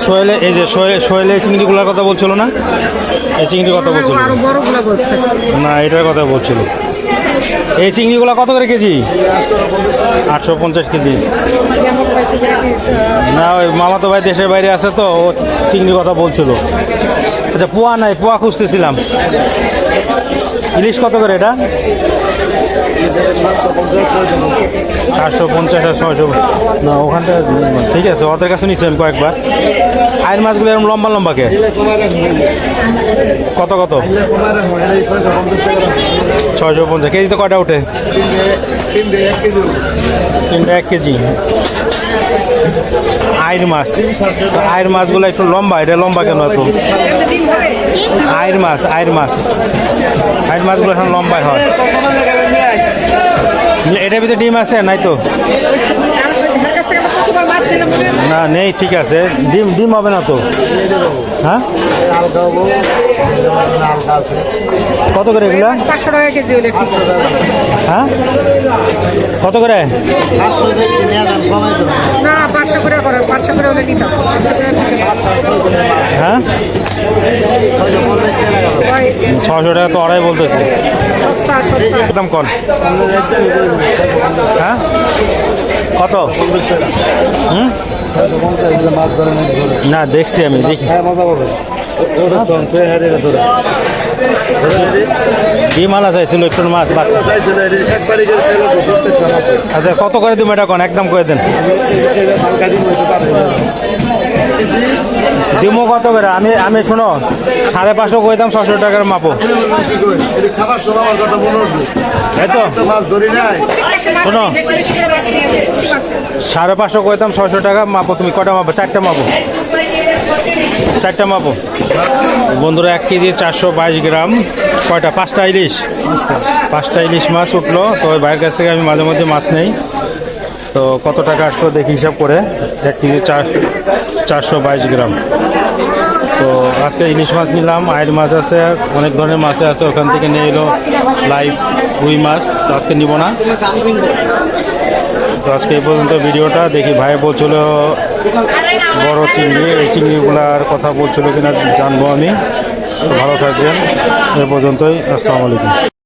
সোহেলে এই যে সোহেলে চিংড়িগুলোর কথা বলছিল না, এই চিংড়ির কথা বলছিল না, এটার কথা বলছিল। এই চিংড়িগুলো কত করে কেজি? 850 কেজি। না ওই মামাতো ভাই দেশের বাইরে আছে তো, ও চিংড়ির কথা বলছিল। আচ্ছা পোয়া নাই, পোয়া খুঁজতেছিলাম। ইলিশ কত করে এটা? 450 আর 600। না ওখানটা ঠিক আছে, ওদের কাছে নিচ্ছিলাম কয়েকবার। আয়ের মাছগুলো এরকম লম্বা লম্বা কে কত কত? 650 কেজিতে কয়টা ওঠে? 3টা 1 কেজি। আয়ের মাছ, আয়ের মাছগুলো একটু লম্বা, এটা লম্বা কেন এত? আয়ের মাছ, আয়ের মাছ, আয়ের মাছগুলো এখন লম্বাই হয়। এটার ভিতরে ডিম আছে নাই তো? না নেই, ঠিক আছে। ডিম ডিম হবে না তো? হ্যাঁ কত করে এগুলা? 500 টাকা কেজি হলে ঠিক আছে। হ্যাঁ কত করে? না 500 করে করেন, 500 করে হলে নিতাম। হ্যাঁ 600 টাকা তো ওরাই বলতেছে। সস্তা সস্তা একদম কম। হ্যাঁ কত? না দেখছি আমি, দেখি কি মালা চাইছিল একটু মাছ বাচ্চা। আচ্ছা কত করে দিব এটা কোন? একদম করে দেন। দিমো কত করে? আমি শোনো 550 করে দাম, 600 টাকার মাপো। এই তো শোনো 550 করে দাম, 600 টাকা মাপো। তুমি কটা মাপো? 4টা মাপো, 4টা মাপো। বন্ধুরা 1 কেজি 422 গ্রাম। কয়টা? 5টা ইলিশ, 5টা ইলিশ মাছ উঠলো। তো ওই ভাইয়ের কাছ থেকে আমি মাঝে মধ্যে মাছ নেই। তো কত টাকা আসলো দেখি হিসাব করে। 1 কেজি 422 গ্রাম। তো আজকে ইলিশ মাছ নিলাম, আয়ের মাছ আছে, অনেক ধরনের মাছ আছে। ওখান থেকে নিয়ে এলো লাইভ রুই মাছ। তো আজকে নিব না। তো আজকে এই পর্যন্ত ভিডিওটা। দেখি ভাই বলছিল বড় চিংড়ি, এই চিংড়িগুলার কথা বলছিল কিনা জানবো আমি। তো ভালো থাকবেন, এ পর্যন্তই। আসসালামু আলাইকুম।